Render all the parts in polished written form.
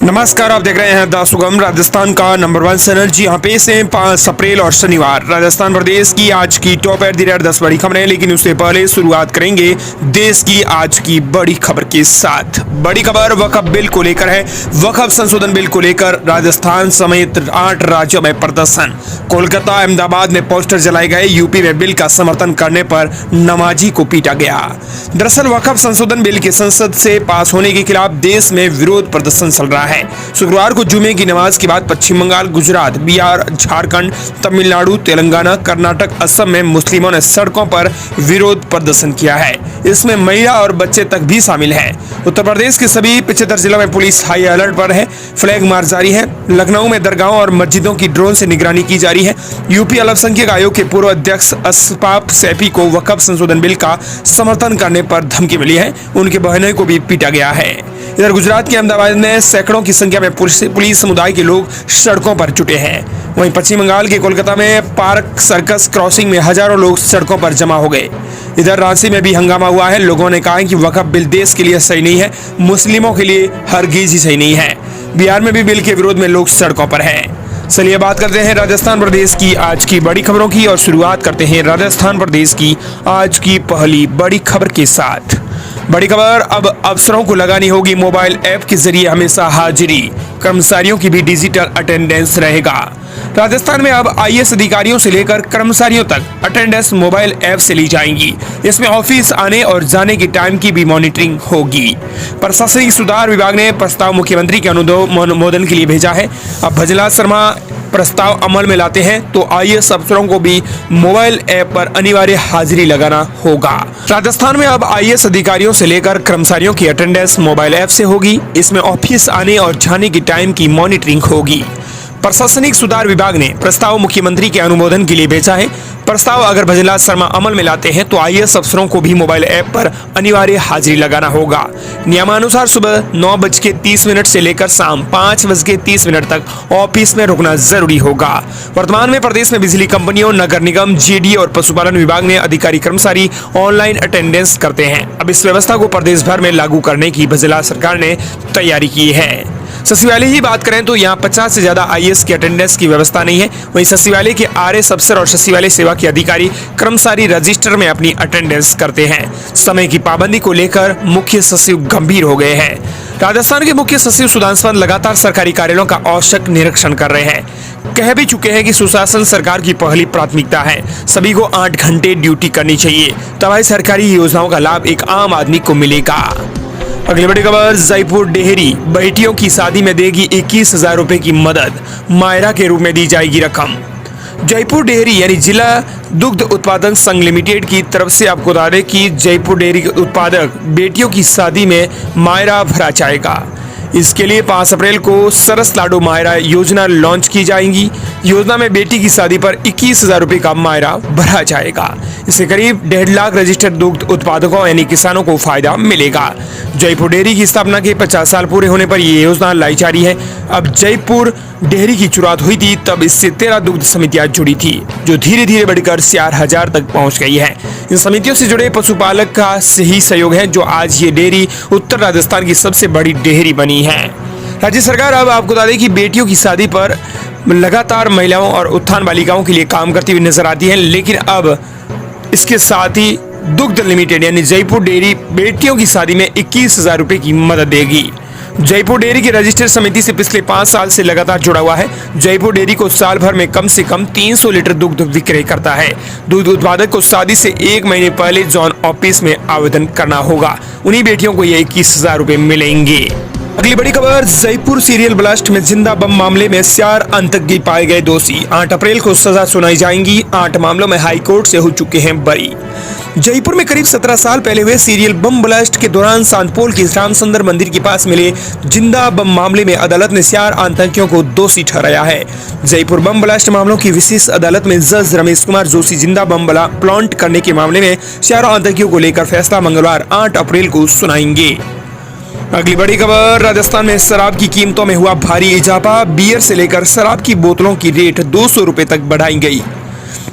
नमस्कार, आप देख रहे हैं द सुगम राजस्थान का नंबर 1 चैनल। जी यहाँ पे से 5 अप्रैल और शनिवार राजस्थान प्रदेश की आज की टॉप एट द रेट 10 बड़ी खबरें। लेकिन उससे पहले शुरुआत करेंगे देश की आज की बड़ी खबर के साथ। बड़ी खबर वक्फ बिल को लेकर है। वक्फ संशोधन बिल को लेकर राजस्थान समेत 8 राज्यों में प्रदर्शन। कोलकाता, अहमदाबाद में पोस्टर जलाए गए। यूपी में बिल का समर्थन करने पर नमाजी को पीटा गया। दरअसल वक्फ संशोधन बिल के संसद से पास होने के खिलाफ देश में विरोध प्रदर्शन चल रहा है। शुक्रवार को जुमे की नमाज के बाद पश्चिम बंगाल, गुजरात, बिहार, झारखंड, तमिलनाडु, तेलंगाना, कर्नाटक, असम में मुस्लिमों ने सड़कों पर विरोध प्रदर्शन किया है। इसमें महिला और बच्चे तक भी शामिल हैं। उत्तर प्रदेश के सभी 75 जिलों में पुलिस हाई अलर्ट पर है। फ्लैग मार्च जारी है। लखनऊ में दरगाहों और मस्जिदों की ड्रोन से निगरानी की जा रही है। यूपी अल्पसंख्यक आयोग के पूर्व अध्यक्ष अशफाक सैफी को वक्फ संशोधन बिल का समर्थन करने पर धमकी मिली है। उनके बहनों को भी पीटा गया है। इधर गुजरात के अहमदाबाद में सैकड़ों की संख्या में पुलिस समुदाय के लोग सड़कों पर जुटे हैं। वहीं पश्चिम बंगाल के कोलकाता में पार्क सर्कस क्रॉसिंग में हजारों लोग सड़कों पर जमा हो गए। इधर रांची में भी हंगामा हुआ है। लोगों ने कहा है कि वक्फ बिल देश के लिए सही नहीं है, मुस्लिमों के लिए हरगिज ही सही नहीं है। बिहार में भी बिल के विरोध में लोग सड़कों पर हैं। चलिए बात करते हैं राजस्थान प्रदेश की आज की बड़ी खबरों की और शुरुआत करते हैं राजस्थान प्रदेश की आज की पहली बड़ी खबर के साथ। बड़ी खबर, अब अफसरों को लगानी होगी मोबाइल ऐप के जरिए हमेशा हाजिरी। कर्मचारियों की भी डिजिटल अटेंडेंस रहेगा। राजस्थान में अब आईएएस अधिकारियों से लेकर कर्मचारियों तक अटेंडेंस मोबाइल ऐप से ली जाएंगी। इसमें ऑफिस आने और जाने के टाइम की भी मॉनिटरिंग होगी। प्रशासनिक सुधार विभाग ने प्रस्ताव मुख्यमंत्री के अनुमोदन के लिए भेजा है। अब भजलाल शर्मा प्रस्ताव अमल में लाते हैं तो आईएएस अफसरों को भी मोबाइल ऐप पर अनिवार्य हाजिरी लगाना होगा। राजस्थान में अब आईएएस अधिकारियों से लेकर कर्मचारियों की अटेंडेंस मोबाइल ऐप से होगी। इसमें ऑफिस आने और जाने की टाइम की मॉनिटरिंग होगी। प्रशासनिक सुधार विभाग ने प्रस्ताव मुख्यमंत्री के अनुमोदन के लिए भेजा है। प्रस्ताव अगर भजलाल शर्मा अमल में लाते हैं तो आईएएस अफसरों को भी मोबाइल ऐप पर अनिवार्य हाजिरी लगाना होगा। नियमानुसार सुबह 9:30 से लेकर शाम 5:30 तक ऑफिस में रुकना जरूरी होगा। वर्तमान में प्रदेश में बिजली कंपनियों, नगर निगम, जीडी और पशुपालन विभाग में अधिकारी कर्मचारी ऑनलाइन अटेंडेंस करते हैं। अब इस व्यवस्था को प्रदेश भर में लागू करने की भजलाल सरकार ने तैयारी की है। सचिवालय की बात करें तो यहाँ 50 से ज्यादा आईएएस की अटेंडेंस की व्यवस्था नहीं है। वहीं सचिवालय के आरएस अफसर और सचिवालय सेवा के अधिकारी कर्मचारी रजिस्टर में अपनी अटेंडेंस करते हैं। समय की पाबंदी को लेकर मुख्य सचिव गंभीर हो गए हैं। राजस्थान के मुख्य सचिव सुधांशु लगातार सरकारी कार्यालयों का औचक निरीक्षण कर रहे हैं। कह भी चुके हैं कि सुशासन सरकार की पहली प्राथमिकता है। सभी को 8 घंटे ड्यूटी करनी चाहिए, तभी सरकारी योजनाओं का लाभ एक आम आदमी को मिलेगा। अगली बड़ी खबर, जयपुर डेहरी बेटियों की शादी में देगी 21,000 रुपए की मदद। मायरा के रूप में दी जाएगी रकम। जयपुर डेहरी यानी जिला दुग्ध उत्पादक संघ लिमिटेड की तरफ से आपको बता दें कि जयपुर डेयरी उत्पादक बेटियों की शादी में मायरा भरा जाएगा। इसके लिए 5 अप्रैल को सरस लाडो मायरा योजना लॉन्च की जाएगी। योजना में बेटी की शादी पर 21,000 रुपए का मायरा भरा जाएगा। इससे करीब 1.5 लाख रजिस्टर्ड दुग्ध उत्पादकों यानी किसानों को फायदा मिलेगा। जयपुर डेयरी की स्थापना के 50 साल पूरे होने पर यह योजना लाई जा रही है। अब जयपुर डेयरी की शुरुआत हुई थी तब इससे 13 दुग्ध समितियां जुड़ी थी, जो धीरे धीरे बढ़कर 4,000 तक पहुंच गई है। इन समितियों से जुड़े पशुपालक का सही सहयोग है, जो आज ये डेयरी उत्तर राजस्थान की सबसे बड़ी डेयरी बनी है। राज्य सरकार अब आपको बता दें कि बेटियों की शादी पर लगातार महिलाओं और उत्थान बालिकाओं के लिए काम करती हुई नजर आती है। लेकिन अब इसके साथ ही दुग्ध लिमिटेड यानी जयपुर डेयरी बेटियों की शादी में 21,000 रुपए की मदद देगी। जयपुर डेयरी की रजिस्टर्ड समिति से पिछले 5 साल से लगातार जुड़ा हुआ है। जयपुर डेयरी को साल भर में कम से कम 300 लीटर दुग्ध विक्रय करता है। दूध उत्पादक को शादी से 1 महीने पहले जॉन ऑफिस में आवेदन करना होगा। उन्हीं बेटियों को ये 21,000 रुपए मिलेंगे। अगली बड़ी खबर, जयपुर सीरियल ब्लास्ट में जिंदा बम मामले में 4 आतंकी पाए गए दोषी। 8 अप्रैल को सजा सुनाई जाएंगी। 8 मामलों में हाईकोर्ट से हो चुके हैं बरी। जयपुर में करीब 17 साल पहले हुए सीरियल बम ब्लास्ट के दौरान सांतपोल के रामचंद्र मंदिर के पास मिले जिंदा बम मामले में अदालत ने 4 आतंकियों को दोषी ठहराया है। जयपुर बम ब्लास्ट मामलों की विशेष अदालत में जज रमेश कुमार जोशी जिंदा बम प्लांट करने के मामले में 4 आतंकियों को लेकर फैसला मंगलवार 8 अप्रैल को सुनाएंगे। अगली बड़ी खबर, राजस्थान में शराब की कीमतों में हुआ भारी इजाफा। बियर से लेकर शराब की बोतलों की रेट 200 रुपए तक बढ़ाई गई।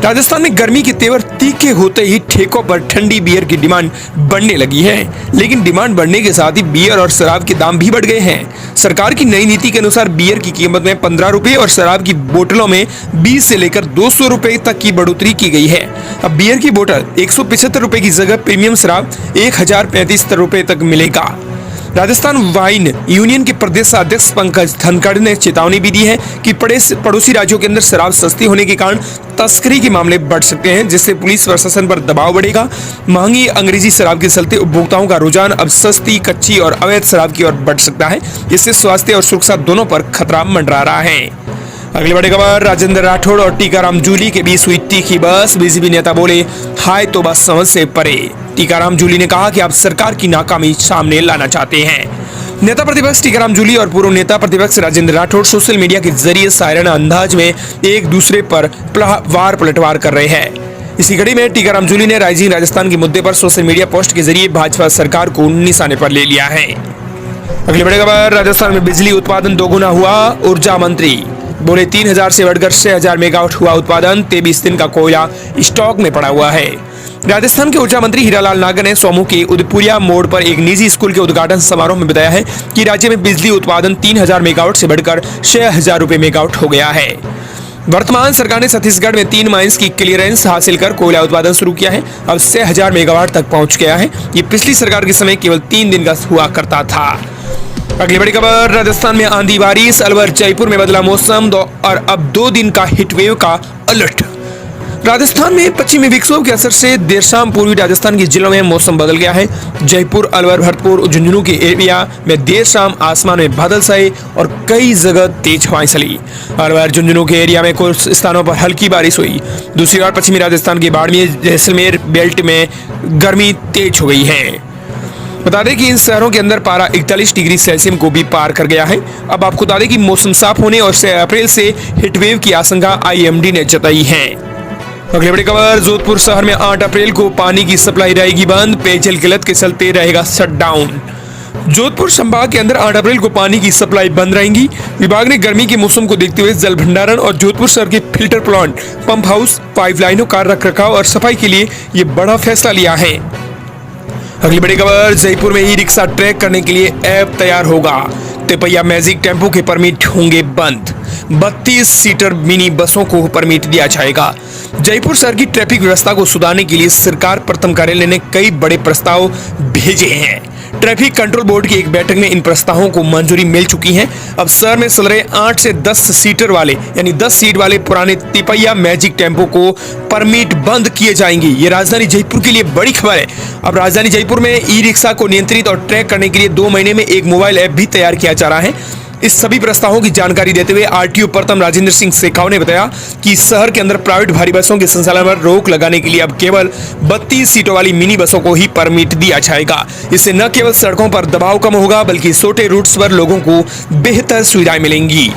राजस्थान में गर्मी के तेवर तीखे होते ही ठेकों पर ठंडी बियर की डिमांड बढ़ने लगी है, लेकिन डिमांड बढ़ने के साथ ही बियर और शराब के दाम भी बढ़ गए हैं। सरकार की नई नीति के अनुसार बियर की कीमत में 15 रुपए और शराब की बोतलों में 20 से लेकर 200 रुपए तक की बढ़ोतरी की गई है। अब बियर की बोतल 175 रुपए की जगह प्रीमियम शराब 1035 रुपए तक मिलेगा। राजस्थान वाइन यूनियन के प्रदेश अध्यक्ष पंकज धनखड़ ने चेतावनी भी दी है कि पड़ोसी राज्यों के अंदर शराब सस्ती होने के कारण तस्करी के मामले बढ़ सकते हैं, जिससे पुलिस प्रशासन पर दबाव बढ़ेगा। महंगी अंग्रेजी शराब के चलते उपभोक्ताओं का रुझान अब सस्ती, कच्ची और अवैध शराब की ओर बढ़ सकता है। इससे स्वास्थ्य और सुरक्षा दोनों पर खतरा मंडरा रहा है। अगली बड़ी खबर, राजेंद्र राठौड़ और टीकाराम जूली के बीच हुई तीखी बहस। बीजेपी नेता बोले, हाय तो बस समझ से परे। टीकाराम जूली ने कहा कि आप सरकार की नाकामी सामने लाना चाहते हैं। नेता प्रतिपक्ष टीकाराम जूली और पूर्व नेता प्रतिपक्ष राजेंद्र राठौड़ सोशल मीडिया के जरिए सायराना अंदाज में एक दूसरे पर वार पलटवार कर रहे हैं। इसी कड़ी में टीकाराम जूली ने राइजिंग राजस्थान के मुद्दे पर सोशल मीडिया पोस्ट के जरिए भाजपा सरकार को निशाने पर ले लिया है। अगली बड़ी खबर, राजस्थान में बिजली उत्पादन दोगुना हुआ। ऊर्जा मंत्री बोले 3000 से बढ़कर 6000 मेगावाट हुआ उत्पादन। 23 दिन का कोयला स्टॉक में पड़ा हुआ है। राजस्थान के ऊर्जा मंत्री हीरालाल नागर ने सोमू के उदयपुरिया मोड़ पर एक निजी स्कूल के उद्घाटन समारोह में बताया है कि राज्य में बिजली उत्पादन 3000 मेगावाट से बढ़कर 6000 रुपए मेगावाट हो गया है। वर्तमान सरकार ने छत्तीसगढ़ में 3 माइंस की क्लियरेंस हासिल कर कोयला उत्पादन शुरू किया है। अब 6000 मेगावाट तक पहुंच गया है। ये पिछली सरकार के समय केवल 3 दिन का हुआ करता था। अगली बड़ी खबर, राजस्थान में आंधी बारिश, अलवर जयपुर में बदला मौसम और अब 2 दिन का हीटवेव का अलर्ट। राजस्थान में पश्चिमी विक्षोभ के असर से देर शाम पूर्वी राजस्थान के जिलों में मौसम बदल गया है। जयपुर, अलवर, भरतपुर, झुंझुनू के एरिया में देर शाम आसमान में बादल छाए और कई जगह तेज हवाएं चली। अलवर, झुंझुनू के एरिया में कुछ स्थानों पर हल्की बारिश हुई। दूसरी ओर पश्चिमी राजस्थान के बाड़मेर, जैसलमेर बेल्ट में गर्मी तेज हो गई है। बता दें कि इन शहरों के अंदर पारा 41 डिग्री सेल्सियस को भी पार कर गया है। अब आपको बता दें कि मौसम साफ होने और 6 अप्रैल से हीटवेव की आशंका IMD ने जताई है। अगली बड़ी खबर, जोधपुर शहर में 8 अप्रैल को पानी की सप्लाई रहेगी बंद। पेयजल किल्लत के चलते रहेगा शटडाउन। जोधपुर संभाग के अंदर 8 अप्रैल को पानी की सप्लाई बंद रहेगी। विभाग ने गर्मी के मौसम को देखते हुए जल भंडारण और जोधपुर शहर के फिल्टर प्लांट, पंप हाउस, पाइपलाइनों का रखरखाव और सफाई के लिए ये बड़ा फैसला लिया है। अगली बड़ी खबर, जयपुर में ई रिक्शा ट्रैक करने के लिए ऐप तैयार होगा। तिपैया मैजिक टेम्पो के परमिट होंगे बंद। 32 सीटर मिनी बसों को परमिट दिया जाएगा। जयपुर शहर की ट्रैफिक व्यवस्था को सुधारने के लिए सरकार प्रथम कार्यालय ने कई बड़े प्रस्ताव भेजे हैं। ट्रैफिक कंट्रोल बोर्ड की एक बैठक में इन प्रस्तावों को मंजूरी मिल चुकी है। अब शहर में चल रहे 8 से 10 सीटर वाले यानी 10 सीट वाले पुराने तिपैया मैजिक टेम्पो को परमिट बंद किए जाएंगे। ये राजधानी जयपुर के लिए बड़ी खबर है। अब राजधानी जयपुर में ई रिक्शा को नियंत्रित और ट्रैक करने के लिए 2 महीने में एक मोबाइल ऐप भी तैयार किया जा रहा है। इस सभी प्रस्तावों की जानकारी देते हुए RTO प्रथम राजेंद्र सिंह शेखाव ने बताया कि शहर के अंदर प्राइवेट भारी बसों के संचालन पर रोक लगाने के लिए अब केवल 32 सीटों वाली मिनी बसों को ही परमिट दिया जाएगा। इससे न केवल सड़कों पर दबाव कम होगा बल्कि छोटे रूट्स पर लोगों को बेहतर सुविधाएं मिलेंगी।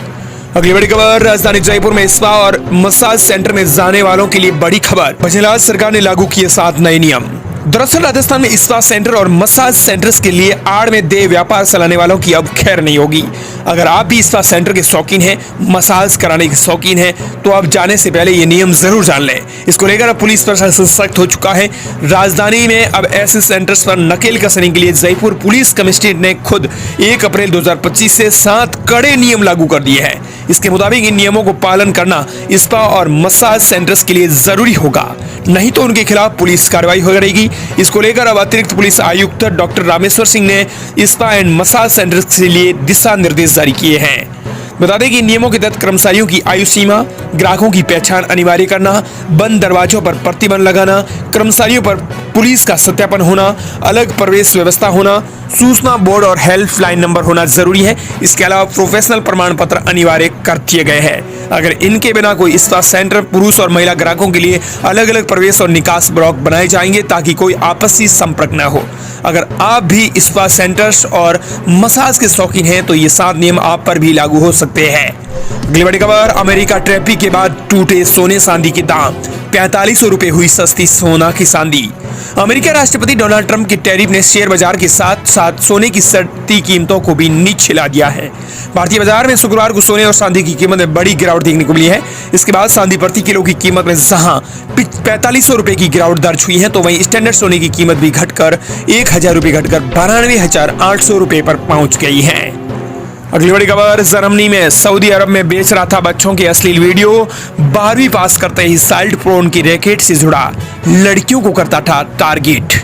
अगली बड़ी खबर, राजधानी जयपुर में स्पा और मसाज सेंटर में जाने वालों के लिए बड़ी खबर। भजनलाल सरकार ने लागू किए 7 नए नियम। दरअसल राजस्थान में स्पा सेंटर और मसाज सेंटर्स के लिए आड़ में देह व्यापार चलाने वालों की अब खैर नहीं होगी। अगर आप भी स्पा सेंटर के शौकीन हैं, मसाज कराने के शौकीन हैं, तो अब जाने से पहले ये नियम जरूर जान लें। इसको लेकर अब पुलिस प्रशासन सख्त हो चुका है। राजधानी में अब ऐसे सेंटर्स पर नकेल कसने के लिए जयपुर पुलिस कमिश्नरेट ने खुद 1 अप्रैल 2025 से 7 कड़े नियम लागू कर दिए हैं। इसके मुताबिक इन नियमों को पालन करना स्पा और मसाज सेंटर्स के लिए जरूरी होगा, नहीं तो उनके खिलाफ पुलिस कार्रवाई करेगी। इसको लेकर अब अतिरिक्त पुलिस आयुक्त डॉक्टर रामेश्वर सिंह ने स्पा एंड मसाज सेंटर के लिए दिशा निर्देश जारी किए हैं। बता दें कि नियमों के तहत कर्मचारियों की आयु सीमा, ग्राहकों की पहचान अनिवार्य करना, बंद दरवाजों पर प्रतिबंध लगाना, कर्मचारियों पर पुलिस का सत्यापन होना, अलग प्रवेश व्यवस्था होना, सूचना बोर्ड और हेल्पलाइन नंबर होना जरूरी है। इसके अलावा प्रोफेशनल प्रमाण पत्र अनिवार्य कर दिए गए हैं। अगर इनके बिना कोई स्पा सेंटर पुरुष और महिला ग्राहकों के लिए अलग अलग प्रवेश और निकास ब्लॉक बनाए जाएंगे ताकि कोई आपसी संपर्क न हो। अगर आप भी स्पा सेंटर्स और मसाज के शौकीन हैं तो ये 7 नियम आप पर भी लागू हो सकते हैं। अगली बड़ी खबर, अमेरिका ट्रैफिक के बाद टूटे सोने चांदी के दाम। 4500 रुपए हुई सस्ती सोना की चांदी। अमेरिकी राष्ट्रपति डोनाल्ड ट्रंप की टैरिफ ने शेयर बाजार के साथ साथ सोने की सट्टी कीमतों को भी नीचे ला दिया है। भारतीय बाजार में शुक्रवार को सोने और चांदी की कीमत में बड़ी गिरावट देखने को मिली है। इसके बाद चांदी प्रति किलो की कीमत में जहां 4500 रुपए की गिरावट दर्ज हुई है, तो वहीं स्टैंडर्ड सोने की कीमत भी घटकर 1000 रुपए घटकर 92,800 रुपए पर पहुंच गई है। अगली बड़ी खबर, जर्मनी में सऊदी अरब में बेच रहा था बच्चों के अश्लील वीडियो। 12वीं पास करते ही चाइल्ड पोर्न की रैकेट से जुड़ा लड़कियों को करता था टारगेट।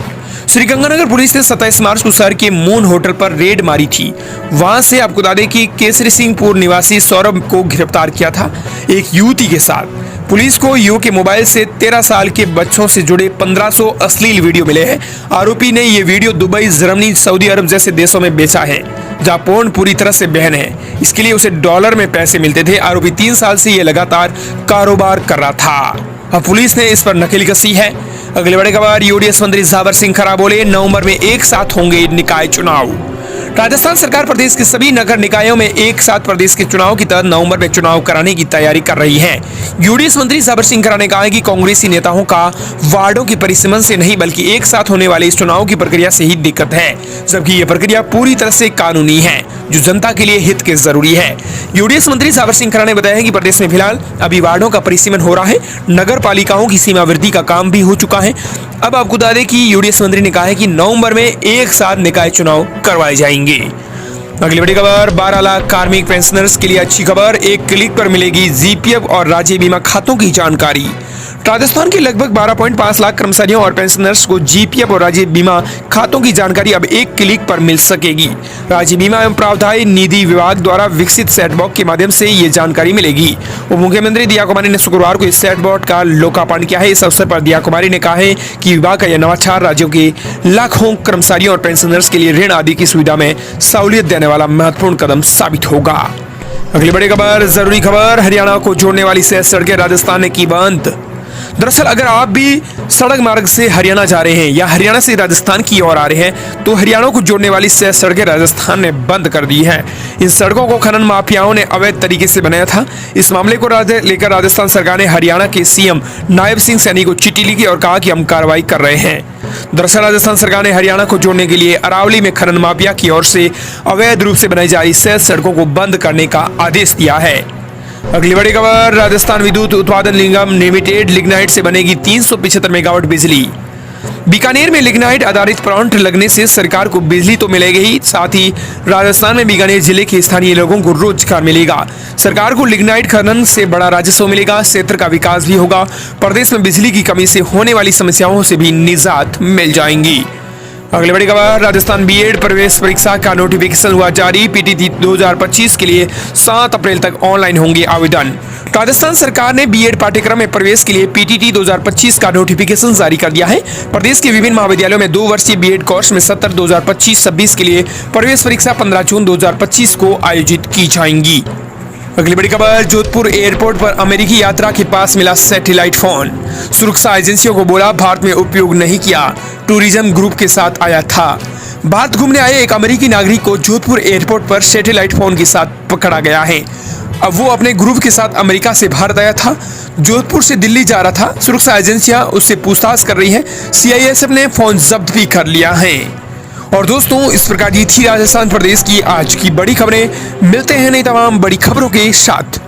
श्रीगंगानगर पुलिस ने 27 मार्च को शहर के मून होटल पर रेड मारी थी। वहां से आपको बता दें कि केसरी सिंहपुर निवासी सौरभ को गिरफ्तार किया था एक युवती के साथ। पुलिस को युवक के मोबाइल से 13 साल के बच्चों से जुड़े 1500 अश्लील वीडियो मिले हैं। आरोपी ने ये वीडियो दुबई, जर्मनी, सऊदी अरब जैसे देशों में बेचा है जहां पोर्न पूरी तरह से बैन है। इसके लिए उसे डॉलर में पैसे मिलते थे। आरोपी 3 साल से ये लगातार कारोबार कर रहा था। अब पुलिस ने इस पर नकेल कसी है। अगली बड़ी खबर, यूडीएस मंत्री जाबर सिंह खरा बोले नवंबर में एक साथ होंगे निकाय चुनाव। राजस्थान सरकार प्रदेश के सभी नगर निकायों में एक साथ प्रदेश के चुनाव की तहत नवंबर में चुनाव कराने की तैयारी कर रही है। यूडीएस मंत्री जाबर सिंह खरा ने कहा है कि कांग्रेसी नेताओं का वार्डों की परिसीमन से नहीं बल्कि एक साथ होने वाले इस चुनाव की प्रक्रिया से ही दिक्कत है, जबकि यह प्रक्रिया पूरी तरह से कानूनी है जो जनता के लिए हित के जरूरी है। यूडीएस मंत्री जाबर सिंह खरा ने बताया है कि प्रदेश में फिलहाल अभी वार्डों का परिसीमन हो रहा है। नगर पालिकाओं की सीमा वृद्धि का काम भी हो चुका है। अब आपको बता दें कि यूडीएस मंत्री ने कहा है कि नवंबर में एक साथ निकाय चुनाव करवाए जाएंगे। अगली बड़ी खबर, 12 लाख कार्मिक पेंशनर्स के लिए अच्छी खबर। एक क्लिक पर मिलेगी जीपीएफ और राज्य बीमा खातों की जानकारी। राजस्थान के लगभग 12.5 लाख कर्मचारियों और पेंशनर्स को जीपीएफ और राज्य बीमा खातों की जानकारी अब एक क्लिक पर मिल सकेगी। राज्य बीमा एवं प्रावधान निधि विभाग द्वारा विकसित सेटबॉक्स के माध्यम से ये जानकारी मिलेगी। उप मुख्यमंत्री दिया कुमारी ने शुक्रवार को इस सेटबॉक्स का लोकार्पण किया है। इस अवसर पर दिया कुमारी ने कहा है कि विभाग का यह नवाचार राज्यों के लाखों कर्मचारियों और पेंशनर्स के लिए ऋण आदि की सुविधा में सहूलियत देने वाला महत्वपूर्ण कदम साबित होगा। अगली बड़ी खबर, जरूरी खबर, हरियाणा को जोड़ने वाली 6 सड़कें राजस्थान ने की बंद। दरअसल अगर आप भी सड़क मार्ग से हरियाणा जा रहे हैं या हरियाणा से राजस्थान की ओर आ रहे हैं तो हरियाणा को जोड़ने वाली 6 सड़कें राजस्थान ने बंद कर दी है। इन सड़कों को खनन माफियाओं ने अवैध तरीके से बनाया था। इस मामले को लेकर राजस्थान सरकार ने हरियाणा के सीएम नायब सिंह सैनी को चिट्ठी लिखी और कहा कि हम कार्रवाई कर रहे हैं। दरअसल राजस्थान सरकार ने हरियाणा को जोड़ने के लिए अरावली में खनन माफिया की ओर से अवैध रूप से बनाई जा रही 6 सड़कों को बंद करने का आदेश दिया है। अगली बड़ी खबर, राजस्थान विद्युत उत्पादन निगम लिमिटेड लिग्नाइट से बनेगी 375 मेगावाट बिजली। बीकानेर में लिग्नाइट आधारित प्लांट लगने से सरकार को बिजली तो मिलेगी ही, साथ ही राजस्थान में बीकानेर जिले के स्थानीय लोगों को रोजगार मिलेगा। सरकार को लिग्नाइट खनन से बड़ा राजस्व मिलेगा, क्षेत्र का विकास भी होगा। प्रदेश में बिजली की कमी से होने वाली समस्याओं से भी निजात मिल जाएंगी। अगली बड़ी खबर, राजस्थान बीएड प्रवेश परीक्षा का नोटिफिकेशन हुआ जारी। पीटीटी 2025 के लिए 7 अप्रैल तक ऑनलाइन होंगे आवेदन। राजस्थान सरकार ने बीएड पाठ्यक्रम में प्रवेश के लिए पीटीटी 2025 का नोटिफिकेशन जारी कर दिया है। प्रदेश के विभिन्न महाविद्यालयों में 2 वर्षीय बीएड कोर्स में 70 2025-26 के लिए प्रवेश परीक्षा 15 जून 2025 को आयोजित की जाएंगी। अगली बड़ी खबर, जोधपुर एयरपोर्ट पर अमेरिकी यात्रा के पास मिला सैटेलाइट फोन। सुरक्षा एजेंसियों को बोला भारत में उपयोग नहीं किया, टूरिज्म ग्रुप के साथ आया था। भारत घूमने आए एक अमेरिकी नागरिक को जोधपुर एयरपोर्ट पर सैटेलाइट फोन के साथ पकड़ा गया है। अब वो अपने ग्रुप के साथ अमेरिका से भारत आया था, जोधपुर से दिल्ली जा रहा था। सुरक्षा एजेंसियां उससे पूछताछ कर रही हैं। सीआईएसएफ ने फोन जब्त भी कर लिया है। और दोस्तों, इस प्रकार की थी राजस्थान प्रदेश की आज की बड़ी खबरें। मिलते हैं नई तमाम बड़ी खबरों के साथ।